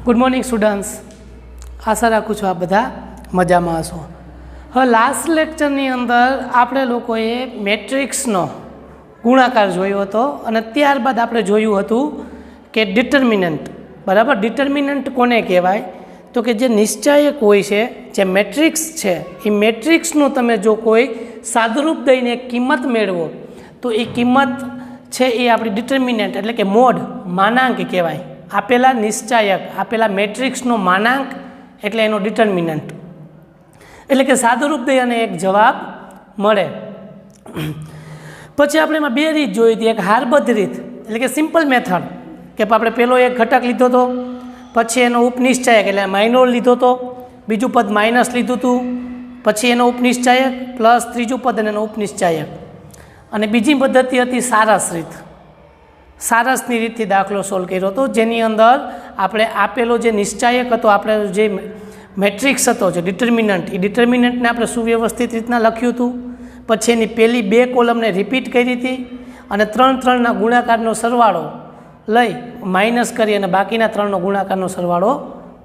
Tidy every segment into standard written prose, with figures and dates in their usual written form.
Good morning students, આશા રાખું છું આપ બધા મજામાં હશો. હવે લાસ્ટ લેક્ચરની અંદર આપણે લોકોએ મેટ્રિક્સનો ગુણાકાર જોયો હતો અને ત્યારબાદ આપણે જોયું હતું કે ડિટર્મિનન્ટ, બરાબર. ડિટર્મિનન્ટ કોને કહેવાય? તો કે જે નિશ્ચાયક હોય છે, જે મેટ્રિક્સ છે, એ મેટ્રિક્સનું તમે જો કોઈ સાદુરૂપ દઈને કિંમત મેળવો તો એ કિંમત છે એ આપણી ડિટર્મિનન્ટ એટલે કે મોડ, માનાંક કહેવાય. આપેલા નિશ્ચાયક, આપેલા મેટ્રિક્સનો માનાંક એટલે એનો ડિટર્મિનન્ટ, એટલે કે સાદુરૂપ દઈ અને એક જવાબ મળે. પછી આપણે એમાં બે રીત જોઈ હતી. એક હારબદ્ધ રીત એટલે કે સિમ્પલ મેથડ, કે આપણે પહેલો એક ઘટક લીધો હતો, પછી એનો ઉપનિશ્ચાયક એટલે માઇનોર લીધો હતો, બીજું પદ માઇનસ લીધું હતું, પછી એનો ઉપનિશ્ચાયક પ્લસ ત્રીજું પદ અને એનો ઉપનિશ્ચાયક. અને બીજી પદ્ધતિ હતી સારસ રીત. સારસની રીતથી દાખલો સોલ્વ કર્યો હતો, જેની અંદર આપણે આપેલો જે નિશ્ચાયક હતો, આપણે જે મેટ્રિક્સ હતો, જે ડિટર્મિનન્ટ, એ ડિટર્મિનન્ટને આપણે સુવ્યવસ્થિત રીતના લખ્યું હતું. પછી એની પહેલી બે કોલમને રિપીટ કરી હતી અને 3 ગુણાકારનો સરવાળો લઈ માઇનસ કરી અને બાકીના 3નો ગુણાકારનો સરવાળો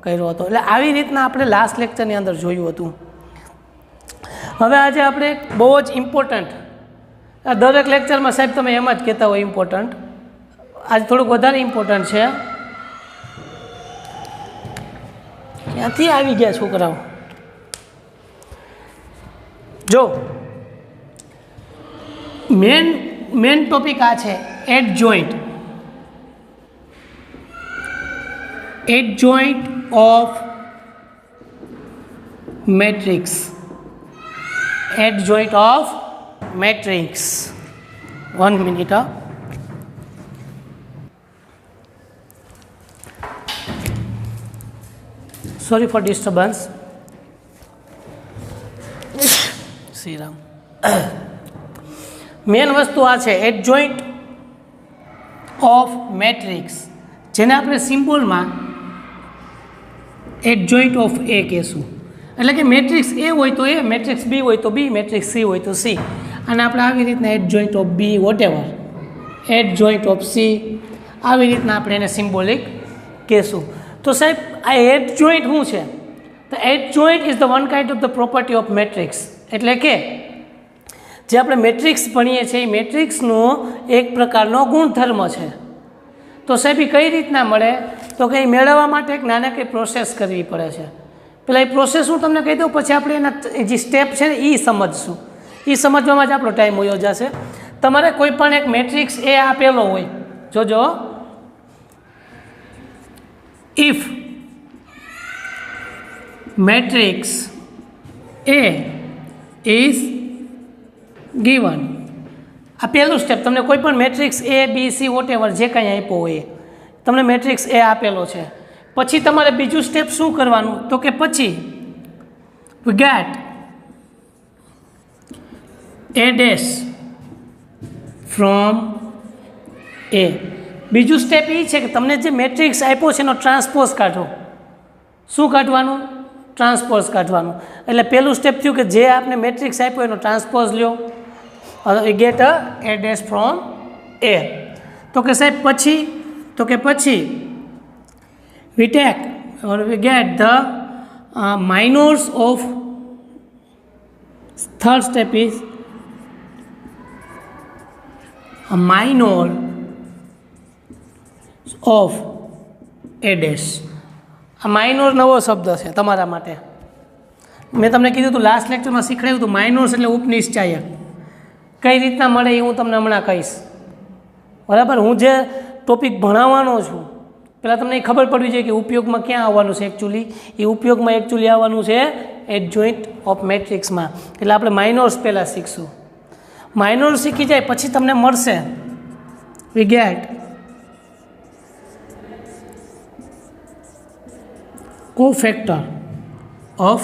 કર્યો હતો. એટલે આવી રીતના આપણે લાસ્ટ લેક્ચરની અંદર જોયું હતું. હવે આજે આપણે બહુ જ ઇમ્પોર્ટન્ટ, દરેક લેક્ચરમાં સાહેબ તમે એમ જ કહેતા હોય ઇમ્પોર્ટન્ટ, આજે થોડુંક વધારે ઇમ્પોર્ટન્ટ છે. ક્યાંથી આવી ગયા છોકરાઓ? જો મેન ટોપિક આ છે adjoint. Adjoint of matrix. Adjoint of matrix. 1 minute. Sorry for disturbance. Shri Ram. Main વસ્તુ આ છે એડજોઇન્ટ ઓફ મેટ્રિક્સ, જેને આપણે સિમ્બોલમાં એડજોઇન્ટ ઓફ એ કહેશું. એટલે કે મેટ્રિક્સ એ હોય તો એ, મેટ્રિક્સ બી હોય તો બી, મેટ્રિક્સ સી હોય તો સી. અને આપણે આવી રીતના adjoint of B whatever, adjoint of C, આવી રીતના આપણે એને સિમ્બોલિક કહેશું. તો સાહેબ આ એડજોઇન્ટ શું છે? તો adjoint is the one kind of the property of matrix. એટલે કે જે આપણે મેટ્રિક્સ ભણીએ છીએ એ મેટ્રિક્સનો એક પ્રકારનો ગુણધર્મ છે. તો સાહેબ એ કઈ રીતના મળે? તો કે એ મેળવવા માટે એક નાનકડી પ્રોસેસ કરવી પડે છે. પહેલાં એ પ્રોસેસ હું તમને કહી દઉં, પછી આપણે એના જે સ્ટેપ છે ને એ સમજશું. એ સમજવામાં જ આપણો ટાઈમ વયો જશે. તમારે કોઈ પણ એક મેટ્રિક્સ એ આપેલો હોય, જોજો, if matrix A is given, આ પહેલું સ્ટેપ. તમને કોઈ પણ matrix A, B, C whatever જે કંઈ આપ્યો હોય, તમને મેટ્રિક્સ A આપેલો છે. પછી તમારે બીજું સ્ટેપ શું કરવાનું? તો કે પછી we get A dash from A. બીજું સ્ટેપ એ છે કે તમને જે મેટ્રિક્સ આપ્યો છે એનો ટ્રાન્સપોઝ કાઢો. શું કાઢવાનું? ટ્રાન્સપોઝ કાઢવાનું. એટલે પહેલું સ્ટેપ થયું કે જે આપને મેટ્રિક્સ આપ્યો એનો ટ્રાન્સપોઝ લ્યો, ગેટ અ ડેશ ફ્રોમ એ. તો કે સાહેબ પછી, તો કે પછી we take or we get the minors of, third step is a minor of A dash. આ માઇનોર નવો શબ્દ છે તમારા માટે. મેં તમને કીધું હતું લાસ્ટ લેક્ચરમાં શીખવાડ્યું હતું, માઇનોર્સ એટલે ઉપનિશ્ચાયક. કઈ રીતના મળે એ હું તમને હમણાં કહીશ, બરાબર. હું જે ટોપિક ભણાવવાનો છું, પહેલાં તમને ખબર પડવી જોઈએ કે ઉપયોગમાં ક્યાં આવવાનું છે એકચ્યુઅલી. એ ઉપયોગમાં એકચ્યુઅલી આવવાનું છે એડજોઇન્ટ ઓફ મેટ્રિક્સમાં. એટલે આપણે માઇનોર્સ પહેલાં શીખશું. માઇનોર્સ શીખી જાય પછી તમને મળશે we get cofactor of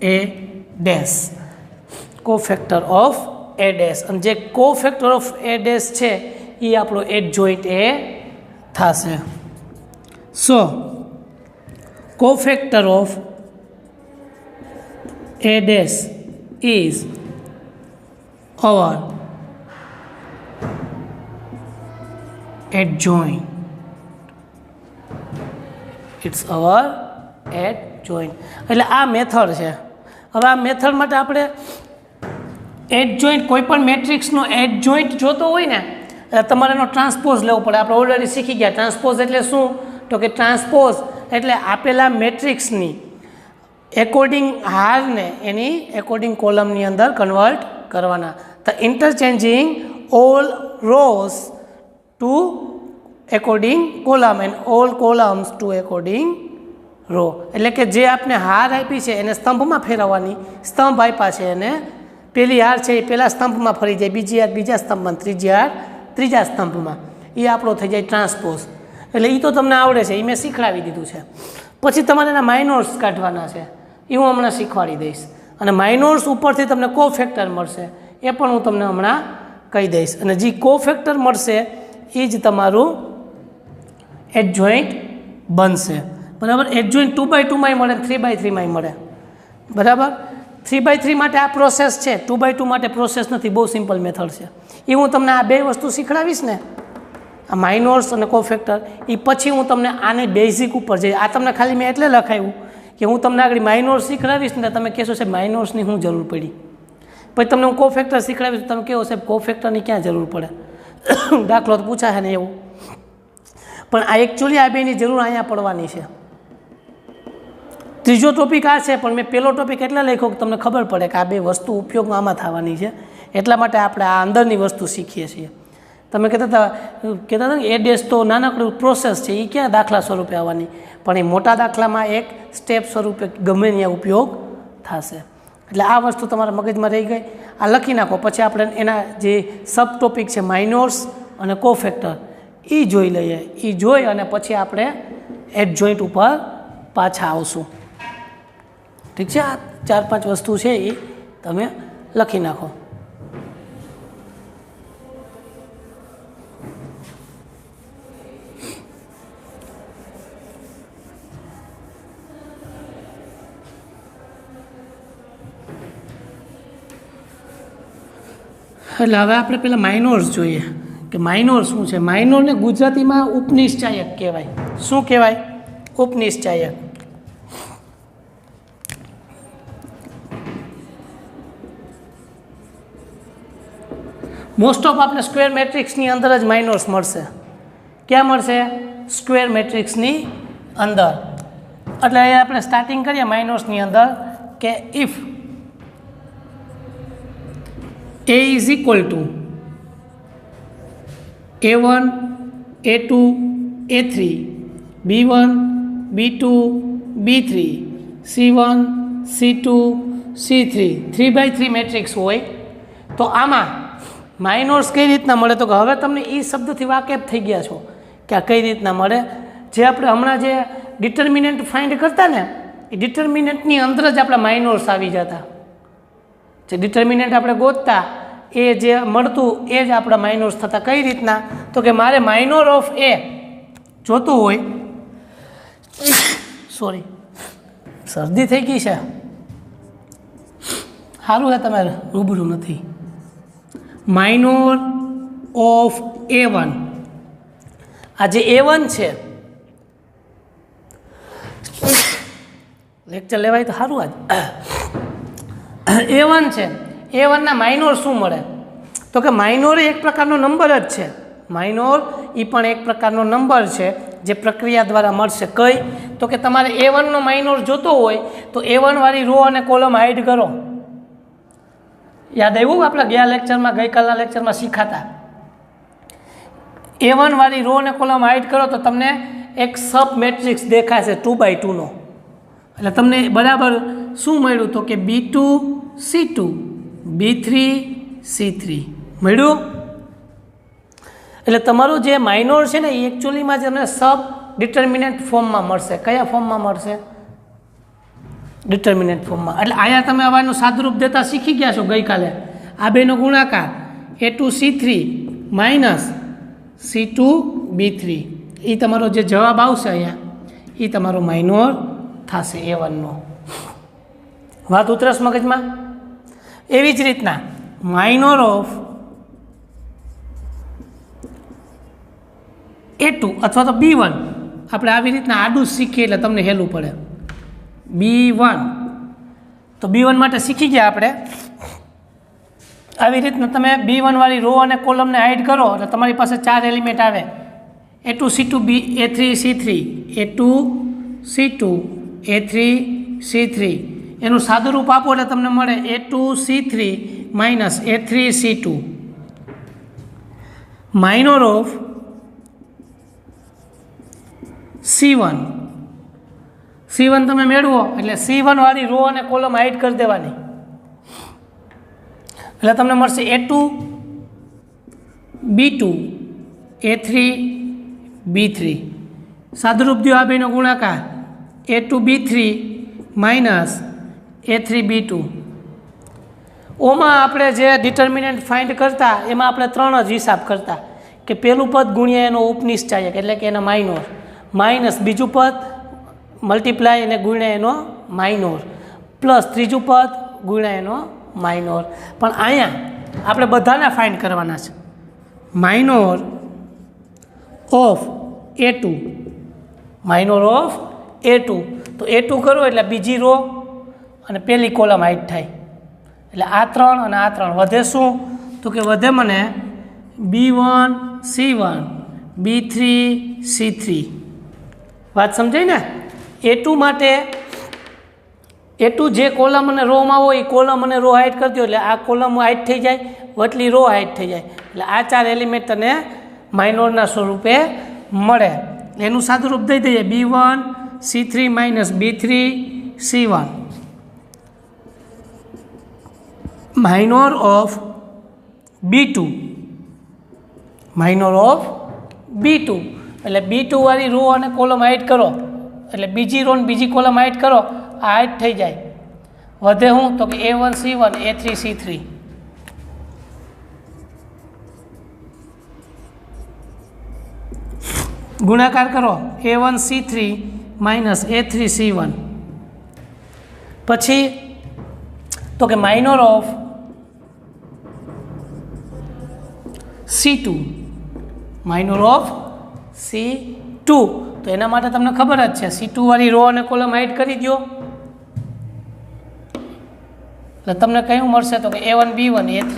a dash. cofactor of a dash. અને જે cofactor of a dash છે એ આપણો એડજોઇન્ટ એ થશે. So cofactor of a dash is our adjoint it's our adjoint. એટલે આ મેથડ છે. હવે આ મેથડ માટે આપણે એડજોઇન્ટ કોઈ પણ મેટ્રિક્સનો એડજોઇન્ટ જોતો હોય ને એટલે તમારે એનો ટ્રાન્સપોઝ લેવો પડે. આપણે ઓલરેડી શીખી ગયા. ટ્રાન્સપોઝ એટલે શું? તો કે ટ્રાન્સપોઝ એટલે આપેલા મેટ્રિક્સની એકોર્ડિંગ હારને એની એકોર્ડિંગ કોલમની અંદર કન્વર્ટ કરવાના. The interchanging all rows to according column and all columns to according row. એટલે કે જે આપણે હાર આપી છે એને સ્તંભમાં ફેરવવાની. સ્તંભ આપ્યા છે એને પેલી હાર છે એ પહેલાં સ્તંભમાં ફરી જાય, બીજી હાર બીજા સ્તંભમાં, ત્રીજી હાર ત્રીજા સ્તંભમાં. એ આપણો થઈ જાય ટ્રાન્સપોઝ. એટલે એ તો તમને આવડે છે, એ મેં શીખવાડી દીધું છે. પછી તમારે એના માઇનોર્સ કાઢવાના છે, એ હું હમણાં શીખવાડી દઈશ. અને માઇનોર્સ ઉપરથી તમને કો ફેક્ટર મળશે, એ પણ હું તમને હમણાં કહી દઈશ. અને જે કો ફેક્ટર મળશે એ જ તમારું એડજોઇન્ટ બનશે. બરાબર. એડજોઇન્ટ 2x2 મળે, 3x3 મળે. બરાબર. 3x3 માટે આ પ્રોસેસ છે, 2x2 માટે પ્રોસેસ નથી. બહુ સિમ્પલ મેથડ છે. એ હું તમને આ બે વસ્તુ શીખડાવીશ ને, આ માઇનોર્સ અને કો ફેક્ટર, એ પછી હું તમને આને બેઝિક ઉપર જઈ. આ તમને ખાલી મેં એટલે લખાવ્યું કે હું તમને આગળ માઇનોર્સ શીખડાવીશ ને તમે કહેશો સાહેબ માઇનોર્સની શું જરૂર પડી. પછી તમને હું કો ફેક્ટર શીખડાવીશ તમે કહો સાહેબ કો ફેક્ટરની ક્યાં જરૂર પડે. દાખલો તો પૂછાશે ને એવું. પણ આ એકચ્યુઅલી આ બેની જરૂર અહીંયા પડવાની છે. ત્રીજો ટોપિક આ છે, પણ મેં પહેલો ટોપિક એટલે લખ્યો કે તમને ખબર પડે કે આ બે વસ્તુ ઉપયોગમાં આમાં થવાની છે. એટલા માટે આપણે આ અંદરની વસ્તુ શીખીએ છીએ. તમે કહેતા હતા ને એ ડેશ તો નાનકડું પ્રોસેસ છે, એ ક્યાં દાખલા સ્વરૂપે આવવાની, પણ એ મોટા દાખલામાં એક સ્ટેપ સ્વરૂપે ગમે ત્યાં ઉપયોગ થશે. એટલે આ વસ્તુ તમારા મગજમાં રહી ગઈ. આ લખી નાખો. પછી આપણે એના જે સબ ટોપિક છે માઇનોર્સ અને કો ફેક્ટર એ જોઈ લઈએ. એ જોઈ અને પછી આપણે એડજોઇન્ટ ઉપર પાછા આવશું. ઠીક છે. આ 4-5 વસ્તુ છે એ તમે લખી નાખો. એટલે હવે આપણે પહેલાં માઇનોર્સ જોઈએ કે માઇનોર શું છે. માઇનોરને ગુજરાતીમાં ઉપનિશ્ચાયક કહેવાય. શું કહેવાય? ઉપનિશ્ચાયક. મોસ્ટ ઓફ આપણે સ્ક્વેર મેટ્રિક્સની અંદર જ માઇનોર્સ મળશે. ક્યાં મળશે? સ્ક્વેર મેટ્રિક્સની અંદર. એટલે અહીંયા આપણે સ્ટાર્ટિંગ કરીએ માઇનોર્સની અંદર કે if A is equal to A1, A2, A3, B1, B2, B3, C1, C2, C3, 3x3 matrix હોય તો આમાં માઇનોર્સ કઈ રીતના મળે? તો કે હવે તમને એ શબ્દથી વાકેફ થઈ ગયા છો કે આ કઈ રીતના મળે. જે આપણે હમણાં જે ડિટર્મિનન્ટ ફાઇન્ડ કરતા ને એ ડિટર્મિનન્ટની અંદર જ આપણા માઇનોર્સ આવી જતા. જે ડિટર્મિનન્ટ આપણે ગોતતા એ જે મળતું એ જ આપણા માઇનોર્સ થતા. કઈ રીતના? તો કે મારે માઇનોર ઓફ એ જોતું હોય, સોરી શરદી થઈ ગઈ છે, સારું છે તમે રૂબરૂ નથી. માઇનોર ઓફ A1, આ જે A1 છે, લેક્ચર લેવાય તો સારું. આજ A1 છે, A1ના માઇનોર શું મળે? તો કે માઇનોર એક પ્રકારનો નંબર જ છે. માઇનોર એ પણ એક પ્રકારનો નંબર છે જે પ્રક્રિયા દ્વારા મળશે. કઈ? તો કે તમારે A1નો માઇનોર જોતો હોય તો A1 વાળી રો અને કોલમ હાઈડ કરો. યાદ આવ્યું? આપણે ગયા લેક્ચરમાં, ગઈકાલના લેક્ચરમાં શીખાતા. A1 વાળી રો અને કોલમ હાઈડ કરો તો તમને એક સબ મેટ્રિક્સ દેખાશે 2x2નો. એટલે તમને બરાબર શું મળ્યું? તો કે B2 C2 B3 C3 મળ્યું. એટલે તમારું જે માઇનોર છે ને એ એકચ્યુઅલીમાં તમને સબ ડિટર્મિનન્ટ ફોર્મમાં મળશે. કયા ફોર્મમાં મળશે? ડિટર્મિનન્ટ ફોર્મમાં. એટલે અહીંયા તમે આવાનું સાદુરૂપ દેતા શીખી ગયા છો ગઈકાલે. આ બેનો ગુણાકાર A2 C3 minus C2 B3, એ તમારો જે જવાબ આવશે અહીંયા એ તમારો માઇનોર થશે A1નો. વાત ઉતરસ મગજમાં? એવી જ રીતના માઇનોર ઓફ A2 અથવા તો B1 આપણે આવી રીતના આડું શીખીએ એટલે તમને હેલું પડે. B1 તો B1 માટે શીખી ગયા આપણે. આવી રીતના તમે B1 વાળી રો અને કોલમને હાઈડ કરો એટલે તમારી પાસે 4 એલિમેન્ટ આવે. A2 C2 A3 C3 A2 C2 A3 C3 એનું સાદું રૂપ આપો એટલે તમને મળે A2 C3 minus A3 C2 minor of C1 તમે મેળવો એટલે C1 વાળી રો અને કોલમ હાઈડ કરી દેવાની એટલે તમને મળશે A2 B2 A3 B3 સાદુરૂપ દો આ બેનો ગુણાકાર A2 B3 minus A3 B2 ઓમાં આપણે જે ડિટર્મિનન્ટ ફાઇન્ડ કરતા એમાં આપણે 3 જ હિસાબ કરતા કે પહેલું પદ ગુણ્યા એનો ઉપનિશ્ચાયક એટલે કે એના માઇનોર માઇનસ બીજું પદ મલ્ટીપ્લાય અને ગુણ્યા એનો માઇનોર પ્લસ ત્રીજું પદ ગુણ્યા એનો માઇનોર. પણ અહીંયા આપણે બધાના ફાઇન્ડ કરવાના છે. Minor of A2 minor of A2 તો A2 કરો એટલે બીજી રો અને પહેલી કોલમ હાઈડ થાય એટલે આ 3 અને આ 3 વધે શું તો કે વધે મને B1 C1 B3 C3. વાત સમજાય ને. A2 માટે A2 જે કોલમ અને રોમાં હોય એ કોલમ અને રો હાઈડ કરી દો એટલે આ કોલમ હાઈડ થઈ જાય વટલી રો હાઈડ થઈ જાય એટલે આ 4 એલિમેન્ટ તને માઇનોરના સ્વરૂપે મળે. એનું સાદું રૂપ દઈ દઈએ B1 C3 minus B3 C1 minor of B2 minor of B2 એટલે B2 વાળી રો અને કોલમ હાઈડ કરો એટલે બીજી રો અને બીજી કોલમ હાઈડ કરો આ હાઈડ થઈ જાય વધે હું તો કે A1 C1 A3 C3 ગુણાકાર કરો A1 C3 minus A3 C1 પછી તો કે minor of C2 minor of C2 તો એના માટે તમને ખબર જ છે C2 વાળી રો અને કોલમ હાઈડ કરી દો એટલે તમને કયું મળશે તો કે A1 B1 A3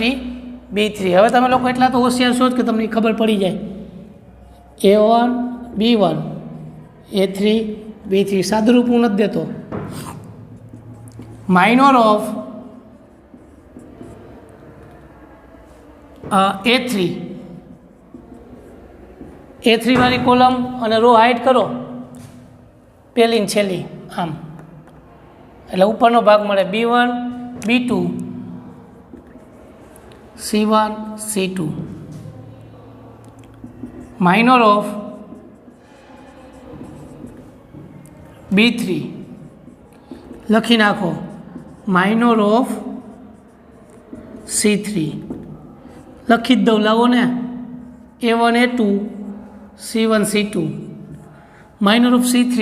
B3. હવે તમે લોકો એટલા તો હોશિયાર છો કે તમને ખબર પડી જાય A1 B1 A3 B3 સાદુરૂપ હું નથી દેતો. માઇનોર ઓફ A3 વાળી કોલમ અને રો હાઈડ કરો પહેલી ને છેલ્લી આમ એટલે ઉપરનો ભાગ મળે B1 B2 C1 C2 minor of B3 લખી નાખો માઇનોર ઓફ C3 લખી જ દઉં લાવો ને A1 A2 C1 C2 minor of C3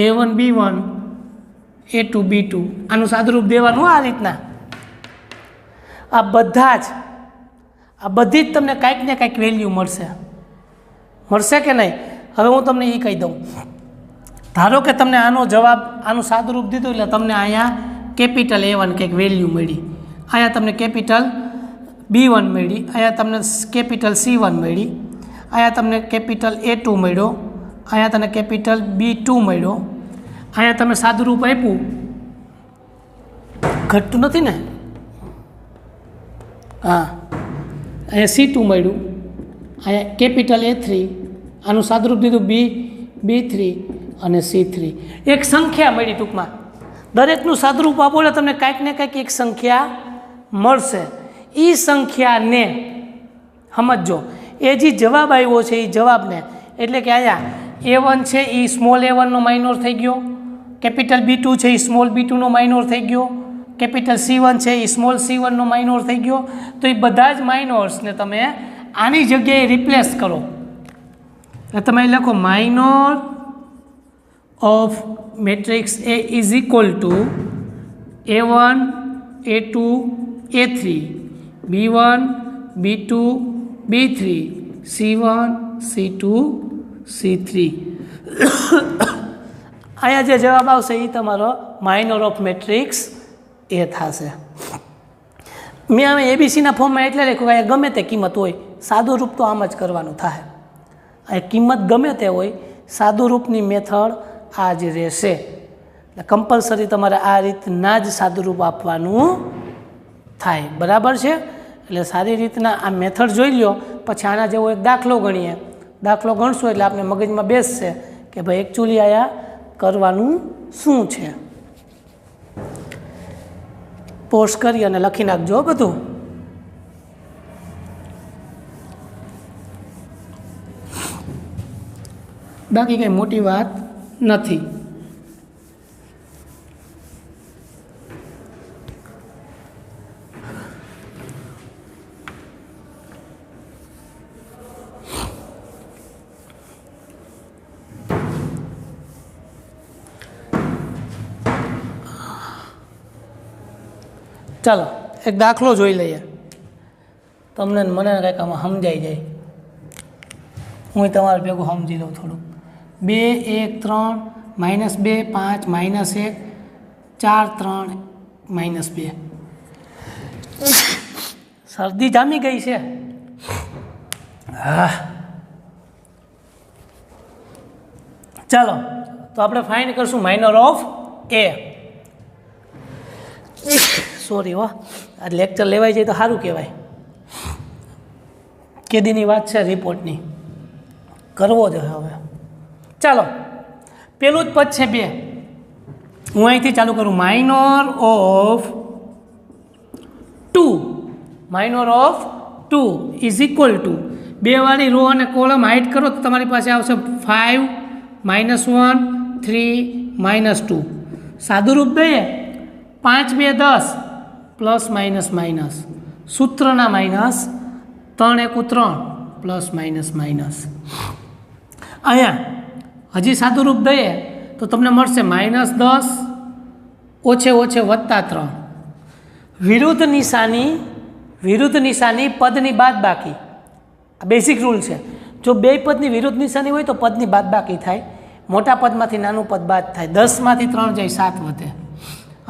A1 B1 A2 B2 આનું સાદુરૂપ દેવાનું આ રીતના. આ બધી જ તમને કાંઈક ને કાંઈક વેલ્યુ મળશે કે નહીં. હવે હું તમને એ કહી દઉં ધારો કે તમને આનો જવાબ આનું સાદુરૂપ દીધું એટલે તમને અહીંયા કેપિટલ A1 કંઈક વેલ્યુ મળી અહીંયા તમને કેપિટલ B1 મળી અહીંયા તમને કેપિટલ C1 મળી અહીંયા તમને કેપિટલ A2 મળ્યો અહીંયા તમને કેપિટલ B2 મળ્યો અહીંયા તમે સાદુરૂપ આપ્યું ઘટતું નથી ને હા અહીંયા C2 મળ્યું અહીંયા કેપિટલ A3 આનું સાદુરૂપ દીધું B3 અને C3 એક સંખ્યા મળી. ટૂંકમાં દરેકનું સાદુરૂપ આપો એટલે તમને કાંઈક ને કાંઈક એક સંખ્યા મળશે. એ સંખ્યાને સમજો એ જે જવાબ આવ્યો છે એ જવાબને એટલે કે અહીંયા A1 છે એ સ્મોલ A1 નો માઇનોર થઈ ગયો કેપિટલ B2 છે એ સ્મોલ B2 નો માઇનોર થઈ ગયો કેપિટલ C1 છે એ સ્મોલ C1 નો માઇનોર થઈ ગયો. તો એ બધા જ માઇનોર્સને તમે આની જગ્યાએ રિપ્લેસ કરો એટલે તમે લખો minor of matrix A is equal to A1 A2 A3 B1 B2 B3 C1 C2 C3 અહીંયા જે જવાબ આવશે એ તમારો માઇનોર ઓફ મેટ્રિક્સ એ થશે. મેં હવે એબીસીના ફોર્મમાં એટલે લખ્યું કે ગમે તે કિંમત હોય સાદું રૂપ તો આમ જ કરવાનું થાય. આ કિંમત ગમે તે હોય સાદું રૂપની મેથડ આ જ રહેશે. કમ્પલસરી તમારે આ રીતના જ સાદું રૂપ આપવાનું થાય. બરાબર છે? એટલે સારી રીતના આ મેથડ જોઈ લો. પછી આના જેવો એક દાખલો ગણીએ. દાખલો ગણશું એટલે આપણે મગજમાં બેસશે કે ભાઈ એકચ્યુઅલી આયા કરવાનું શું છે. પોસ્ટ કરી અને લખી નાખજો બધું. બાકી કંઈ મોટી વાત નથી. ચાલો એક દાખલો જોઈ લઈએ. તમને મને કંઈક આમાં સમજાઈ જાય. હું તમારે ભેગું સમજી લઉં થોડુંક. 2 1 3 -2 5 -1 4 3 -2. શરદી જામી ગઈ છે. હા ચાલો તો આપણે ફાઇન્ડ કરશું માઇનોર ઓફ એ. સોરી હો, આ લેક્ચર લેવાઈ જાય તો સારું કહેવાય. કેદીની વાત છે રિપોર્ટની, કરવો જ હવે. ચાલો પેલું જ પદ છે 2. હું અહીંથી ચાલુ કરું. Minor of 2. Minor of 2 is equal two 2 વાળી રો અને કોલમ હાઇડ કરો તો તમારી પાસે આવશે 5 -1 3 -2. સાદું રૂપ દઈએ 5 2 10 પ્લસ માઇનસ માઇનસ. સૂત્રના માઇનસ 3 1 3 પ્લસ માઇનસ માઇનસ. અહીંયા હજી સાદું રૂપ દઈએ તો તમને મળશે -10 ઓછે ઓછે +3. વિરુદ્ધ નિશાની પદની બાદ બાકી. આ બેઝિક રૂલ છે. જો બે પદની વિરુદ્ધ નિશાની હોય તો પદની બાદ બાકી થાય. મોટા પદમાંથી નાનું પદ બાદ થાય. 10માંથી 3 જાય 7 વધે.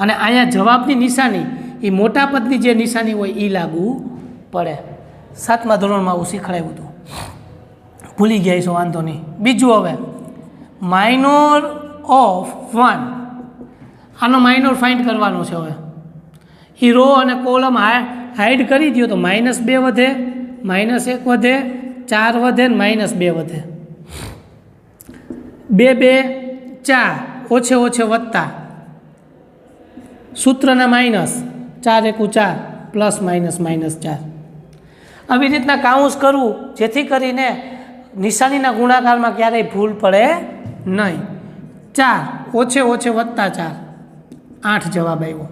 અને અહીંયા જવાબની નિશાની એ મોટા પદની જે નિશાની હોય એ લાગુ પડે. 7મા ધોરણમાં આવું શીખવાડ્યું હતું, ભૂલી ગયા છો, વાંધો નહીં. બીજું હવે માઇનોર ઓફ 1. આનો માઇનોર ફાઇન્ડ કરવાનો છે. હવે એ રો અને કોલમ હાઇડ કરી દો તો -2 વધે, -1 વધે, 4 વધે ને -2 વધે. 2 2 4 ઓછે ઓછે વત્તા સૂત્રના માઇનસ 4 1 4 પ્લસ માઇનસ -4. આવી રીતના કાઉન્સ કરવું જેથી કરીને નિશાનીના ગુણાકારમાં ક્યારેય ભૂલ પડે નહીં. 4 ઓછે ઓછે વત્તા 4 8 જવાબ આવ્યો.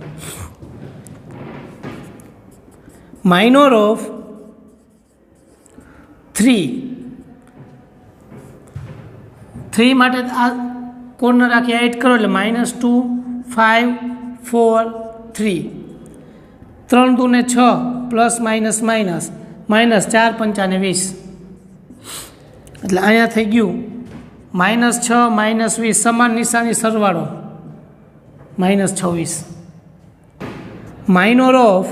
માઇનોર ઓફ 3 માટે આ કોર્નર આખી એડ કરો એટલે -2 5 4 3 3 2 ને 6 પ્લસ માઇનસ માઇનસ -4 5 ને 20. એટલે અહીંયા થઈ ગયું -6 -20 સમાન નિશાની સરવાળો -26. Minor of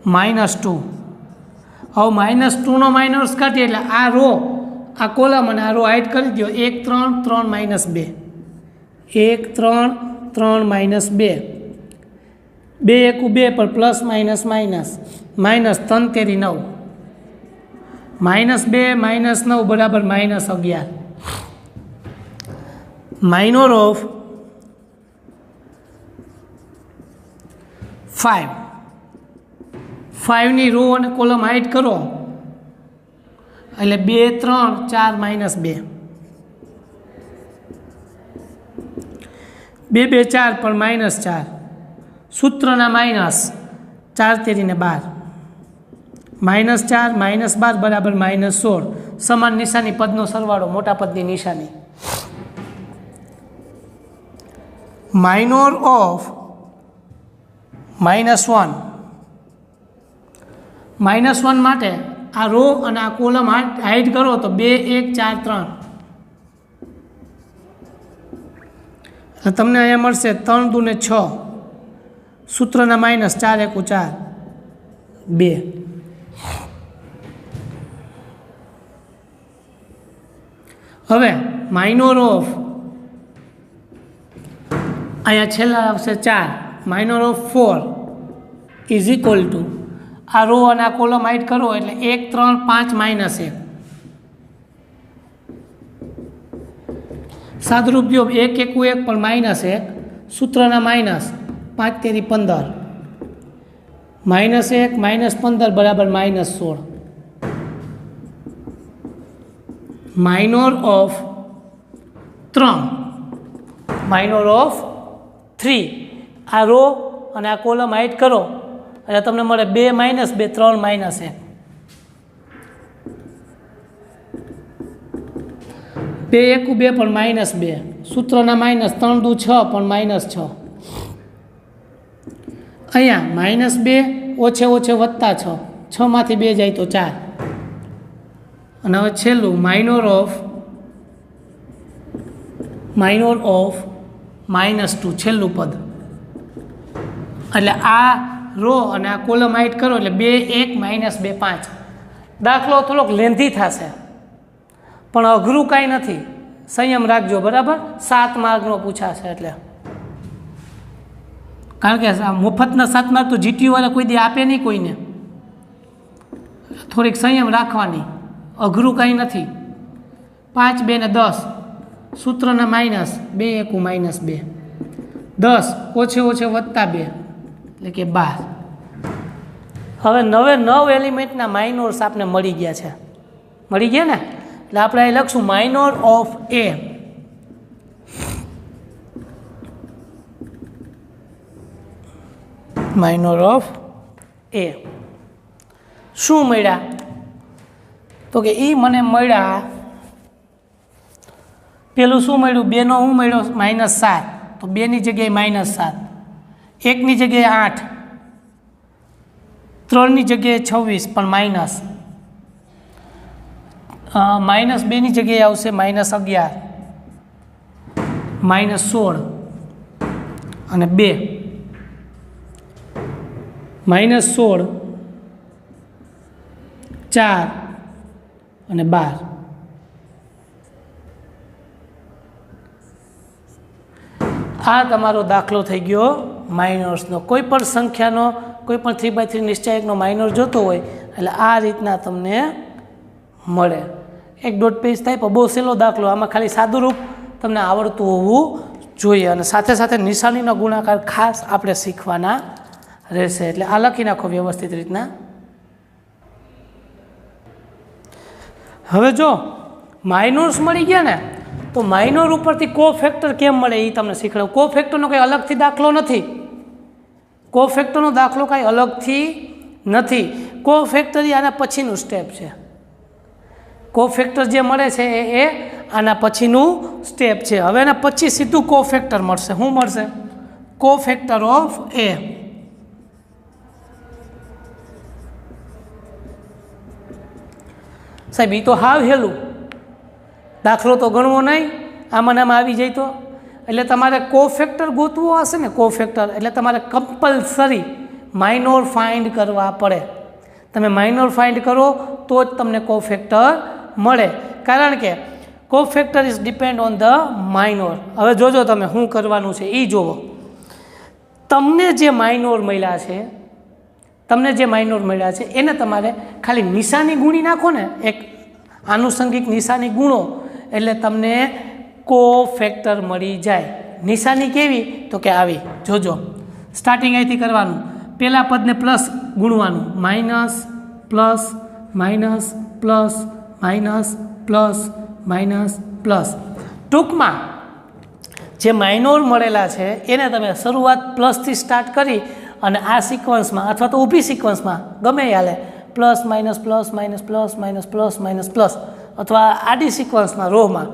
-2. હવે -2 નો માઇનસ કાઢીએ એટલે આ રો આ કોલમ અને આ રો હાઇડ કરી દો. 1 3 3 -2 1 3 3 -2 2 1 2 પર પ્લસ માઇનસ માઇનસ -3 તેરી 9 -2 -9 બરાબર -11. Minor of 5. 5ની રો અને કોલમ હાઇડ કરો એટલે 2 3 4 -2 2 2 4 પર -4 સૂત્રના માઇનસ 4 તેરી ને 12 -4 -12 બરાબર -16. સમાન નિશાની પદનો સરવાળો મોટા પદની નિશાની. Minor of -1. -1 માટે આ રો અને આ કોલમ હાઈડ કરો તો 2 1 4 3 એટલે તમને અહીંયા મળશે 3 2 ને 6 સૂત્રના માઇનસ 4 1 4 2 હવે માઇનોર ઓફ અહીંયા છેલ્લા આવશે 4 minor of 4 is equal two આ રો અને આ કોલમ હાઈડ કરો એટલે 1 3 5 માઇનસ 1 સાદુરૂપ જો 1 1 1 પણ માઇનસ 1 સૂત્રના માઇનસ 5 તેરી 15 -1 -15 બરાબર -16 માઇનોર ઓફ 3 માઇનોર ઓફ 3 આ રો અને આ કોલમ હાઈડ કરો એટલે તમને મળે 2 - 2 3 - 1 2 1 2 પણ -2 સૂત્રના માઇનસ 3 2 6 પણ -6 અહીંયા -2 ઓછે ઓછે વત્તા 6 6 માંથી 2 જાય તો 4 અને હવે છેલ્લું માઇનોર ઓફ -2 છેલ્લું પદ એટલે આ રો અને આ કોલમ હાઈડ કરો એટલે 2 1 -2 5 દાખલો થોડોક લેન્ધી થશે પણ અઘરું કાંઈ નથી સંયમ રાખજો બરાબર 7 માર્કનો પૂછાશે એટલે કારણ કે મફતના 7 માર્ક તો જીટીયુ વાળા કોઈ દી આપે નહીં કોઈને થોડીક સંયમ રાખવાની અઘરું કાંઈ નથી 5 2 ને 10 સૂત્રના માઇનસ 2 1 -2 10 ઓછે ઓછે વત્તા 2 એટલે કે 12 હવે 9 એલિમેન્ટના માઇનોર્સ આપણે મળી ગયા છે મળી ગયા ને એટલે આપણે અહીં લખશું minor of A minor of A શું મળ્યા તો કે એ મને મળ્યા પેલું શું મળ્યું 2 નો હું મળ્યો -7 તો 2 ની જગ્યાએ -7 1 ની જગ્યાએ 8 3 ની જગ્યાએ 26 પણ માઇનસ -2 ની જગ્યાએ આવશે -11 -16 અને 2 -16 4 અને 12 આ તમારો દાખલો થઈ ગયો માઇનોર્સનો કોઈ પણ સંખ્યાનો કોઈ પણ 3x3 નિશ્ચાયકનો માઇનોર જોતો હોય એટલે આ રીતના તમને મળે 1.5 પેજ થાય પણ બહુ સહેલો દાખલો આમાં ખાલી સાદુરૂપ તમને આવડતું હોવું જોઈએ અને સાથે સાથે નિશાનીનો ગુણાકાર ખાસ આપણે શીખવાના રહેશે એટલે આ લખી નાખો વ્યવસ્થિત રીતના હવે જો માઇનોર્સ મળી ગયા ને તો માઇનોર ઉપરથી કોફેક્ટર કેમ મળે એ તમને શીખવાડું કોફેક્ટરનો કંઈ અલગથી દાખલો નથી કોફેક્ટરનો દાખલો કાંઈ અલગથી નથી કોફેક્ટર આના પછીનું સ્ટેપ છે કોફેક્ટર જે મળે છે એ આના પછીનું સ્ટેપ છે હવે એના પછી સીધું કોફેક્ટર મળશે શું મળશે કોફેક્ટર ઓફ એ સાહેબ એ તો હાવ હેલું દાખલો તો ગણવો નહીં આમાં આવી જાય તો એટલે તમારે કોફેક્ટર ગોતવો હશે ને કોફેક્ટર એટલે તમારે કમ્પલસરી માઇનોર ફાઇન્ડ કરવા પડે તમે માઇનોર ફાઇન્ડ કરો તો જ તમને કોફેક્ટર મળે કારણ કે cofactor is depend on the minor હવે જોજો તમે શું કરવાનું છે એ જોવો તમને જે માઇનોર મળ્યા છે એને તમારે ખાલી નિશાની ગુણી નાખો ને એક આનુષંગિક નિશાની ગુણો એટલે તમને કોફેક્ટર મળી જાય નિશાની કેવી તો કે આવી જોજો સ્ટાર્ટિંગ અહીંથી કરવાનું પહેલા પદને પ્લસ ગુણવાનું minus plus minus plus minus plus minus plus ટૂંકમાં જે માઇનોર મળેલા છે એને તમે શરૂઆત પ્લસથી સ્ટાર્ટ કરી અને આ સિક્વન્સમાં અથવા તો ઊભી સિક્વન્સમાં ગમે હાલે plus minus plus minus plus minus plus minus plus અથવા આડી સિક્વન્સમાં રોમાં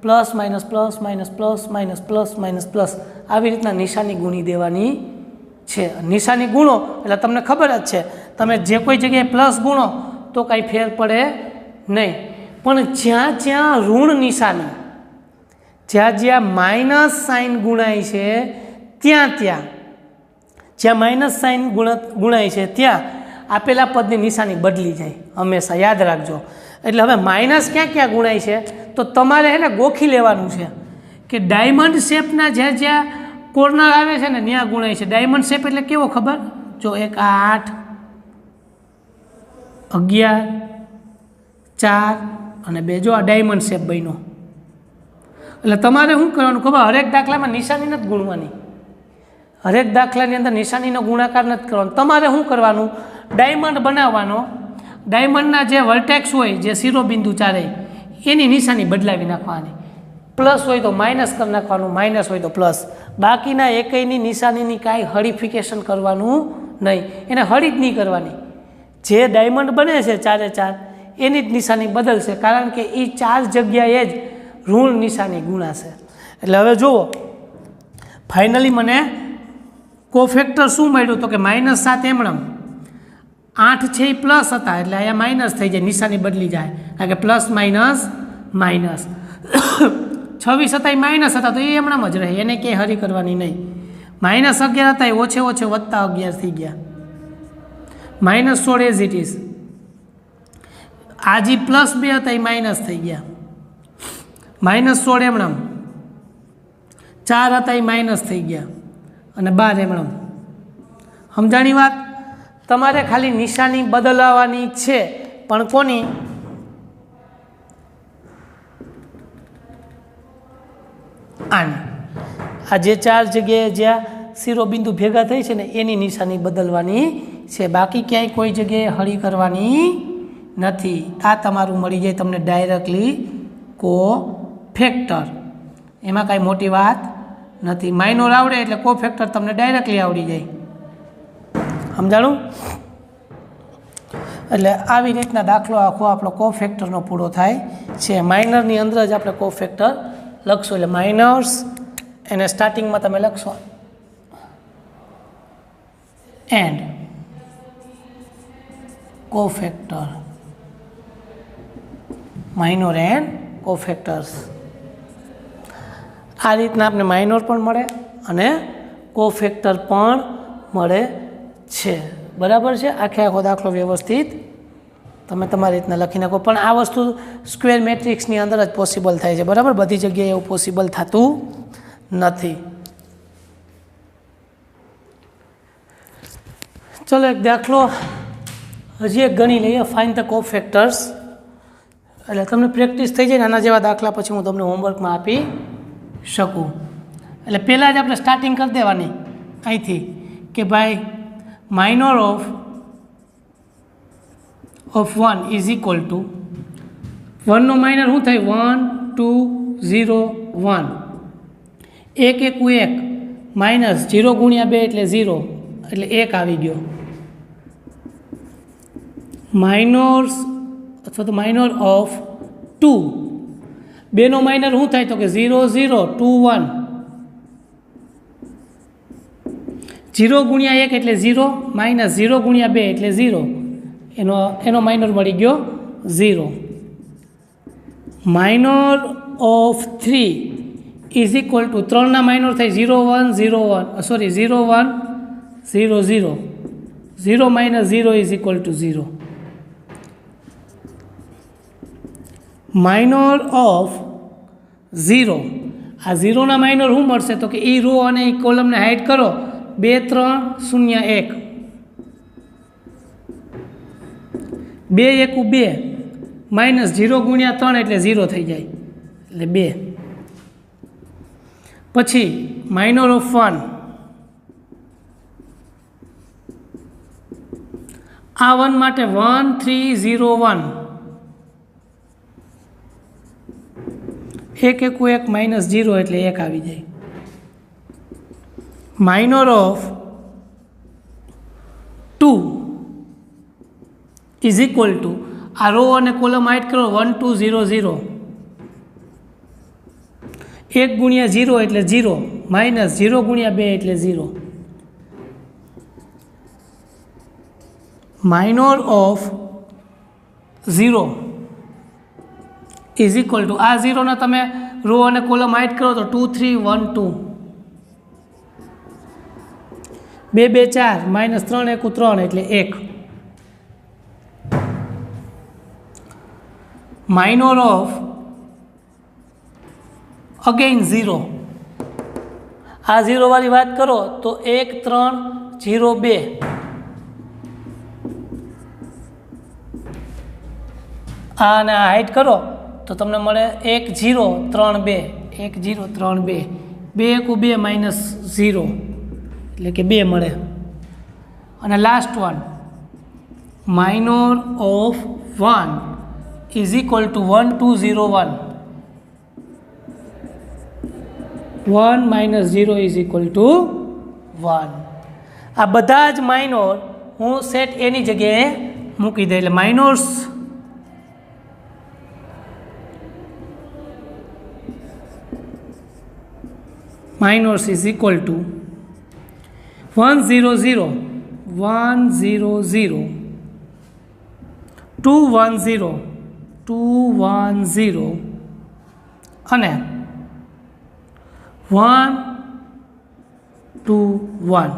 plus minus plus minus plus minus plus minus plus આવી રીતના નિશાની ગુણી દેવાની છે નિશાની ગુણો એટલે તમને ખબર જ છે તમે જે કોઈ જગ્યાએ પ્લસ ગુણો તો કાંઈ ફેર પડે નહીં. પણ જ્યાં જ્યાં ઋણ નિશાની, જ્યાં માઇનસ સાઇન ગુણાય છે ત્યાં જ્યાં માઇનસ સાઇન ગુણાય છે ત્યાં આપેલા પદની નિશાની બદલી જાય, હંમેશા યાદ રાખજો. એટલે હવે માઇનસ ક્યાં ક્યાં ગુણાય છે તો તમારે એને ગોખી લેવાનું છે કે ડાયમંડ શેપના જ્યાં કોર્નર આવે છે ને ત્યાં ગુણાય છે. ડાયમંડ શેપ એટલે કેવો ખબર? જો એક 8, 11, 4 અને 2, જો આ ડાયમંડ શેપ બન્યો. એટલે તમારે શું કરવાનું ખબર? હરેક દાખલામાં નિશાની નથી ગુણવાની, હરેક દાખલાની અંદર નિશાનીનો ગુણાકાર નથી કરવાનો. તમારે શું કરવાનું? ડાયમંડ બનાવવાનો, ડાયમંડના જે વર્ટેક્સ હોય, જે શિરોબિંદુ ચારે એની નિશાની બદલાવી નાખવાની. પ્લસ હોય તો માઇનસ કરી નાખવાનું, માઇનસ હોય તો પ્લસ. બાકીના એકયની નિશાનીની કાંઈ હળીફિકેશન કરવાનું નહીં, એને હળી જ નહીં કરવાની. જે ડાયમંડ બને છે ચારે ચાર એની જ નિશાની બદલશે, કારણ કે એ 4 જગ્યાએ જ ઋણ નિશાની ગુણાશે. એટલે હવે જુઓ, ફાઇનલી મને કોફેક્ટર શું મળ્યું તો કે -7 એમણમ. 8 છે એ પ્લસ હતા એટલે અહીંયા માઇનસ થઈ જાય, નિશાની બદલી જાય, કારણ કે પ્લસ માઇનસ માઇનસ. 26 હતા એ માઇનસ હતા તો એ એમણામ જ રહે, એને ક્યાંય હરી કરવાની નહીં. -11 હતા એ ઓછે +11 થઈ ગયા. -16 એઝ ઇટ ઇઝ. આ જે +2 હતા એ માઇનસ થઈ ગયા, -16 એમણામ. 4 હતા એ માઇનસ થઈ ગયા અને 12 એમણામ. સમજાણી વાત? તમારે ખાલી નિશાની બદલાવાની છે, પણ કોની? આની. આ જે 4 જગ્યાએ જ્યાં શિરોબિંદુ ભેગા થઈ છે ને એની નિશાની બદલવાની છે, બાકી ક્યાંય કોઈ જગ્યાએ હળી કરવાની નથી. આ તમારું મળી જાય તમને ડાયરેક્ટલી કોફેક્ટર, એમાં કાંઈ મોટી વાત નથી. માઇનોર આવડે એટલે કોફેક્ટર તમને ડાયરેક્ટલી આવડી જાય. સમજાણું? એટલે આવી રીતના દાખલો આખો આપણો કોફેક્ટરનો પૂરો થાય છે. માઇનરની અંદર જ આપણે કોફેક્ટર લખશો, એટલે માઇનર્સ એને સ્ટાર્ટિંગમાં તમે લખશો એન્ડ કોફેક્ટર, માઇનોર એન્ડ કોફેક્ટર્સ. આ રીતના આપણે માઇનોર પણ મળે અને કોફેક્ટર પણ મળે છે. બરાબર છે? આખો દાખલો વ્યવસ્થિત તમે તમારી રીતના લખી નાખો. પણ આ વસ્તુ સ્ક્વેર મેટ્રિક્સની અંદર જ પોસિબલ થાય છે. બરાબર? બધી જગ્યાએ એવું પોસિબલ થતું નથી. ચલો એક દાખલો હજી એક ગણી લઈએ. Find the cofactors. એટલે તમને પ્રેક્ટિસ થઈ જાય ને આના જેવા દાખલા પછી હું તમને હોમવર્કમાં આપી શકું. એટલે પહેલાં જ આપણે સ્ટાર્ટિંગ કરી દેવાની અહીંથી કે ભાઈ minor of 1 is equal to 1નો માઇનર શું થાય? 1 2 0 1. 1 1 1 માઇનસ 0 ગુણ્યા 2 એટલે 0 એટલે 1 આવી ગયો. માઇનોર્સ અથવા તો માઇનોર ઓફ 2, 2નો માઇનર શું થાય તો કે 0 0 2 1. 0 ગુણ્યા 1 એટલે 0 માઇનસ 0 ગુણ્યા 2 એટલે 0, એનો માઇનર મળી ગયો 0. Minor of 3 is equal to 3ના માઇનોર થાય 0 1 0 1 sorry 0 1 0 0. 0 minus 0 is equal to 0. Minor of 0, આ 0ના માઇનોર શું મળશે તો કે એ રો અને એ કોલમને હાઇડ કરો. 2 3 0 1. 2 1 2 માઇનસ 0 ગુણ્યા 3 એટલે 0 થઈ જાય એટલે 2. પછી માઇનોર ઓફ 1, આ 1 માટે 1 3 0 1. 1 1 1 માઇનસ 0 એટલે 1 આવી જાય. Minor of 2 is equal two આ રો અને કોલમ હાઇડ કરો 1 2 0 0. 1 ગુણ્યા 0 એટલે 0 માઇનસ 0 ગુણ્યા 2 એટલે 0. Minor of 0 is equal two આ 0ને તમે રો અને કોલમ હાઇડ કરો તો 2 3 1 2 2 2 4 માઇનસ 3 1 3 એટલે 1 માઇનોર ઓફ અગેઇન 0 આ 0 વાળી વાત કરો તો 1 3 0 2 આને હાઇડ કરો તો તમને મળે 1 0 3 2 1 0 3 2 2 1 2 માઇનસ 0 એટલે કે 2 મળે અને last one minor of 1 is equal two 1 2 0 1 1 minus 0 is equal two 1 આ બધા જ માઇનોર હું સેટ એની જગ્યાએ મૂકી દઉં એટલે minors is equal to 1 0 0 1 0 0 2 1 0 2 1 0 અને 1 2 1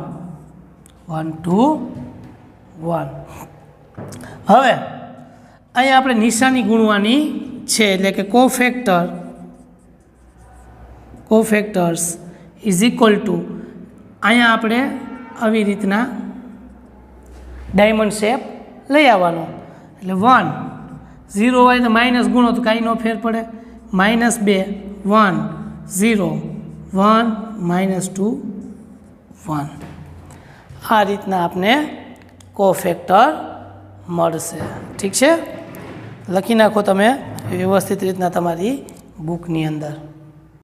1 2 1 હવે અહીંયા આપણે નિશાની ગુણવાની છે એટલે કે કોફેક્ટર્સ ઇઝ ઇક્વલ ટુ અહીંયા આપણે આવી રીતના ડાયમંડ શેપ લઈ આવવાનો એટલે 1 0 હોય તો માઇનસ ગુણો તો કાંઈ ન ફેર પડે -2 1 0 1 -2 1 આ રીતના આપણે કોફેક્ટર મળશે ઠીક છે લખી નાખો તમે વ્યવસ્થિત રીતના તમારી બુકની અંદર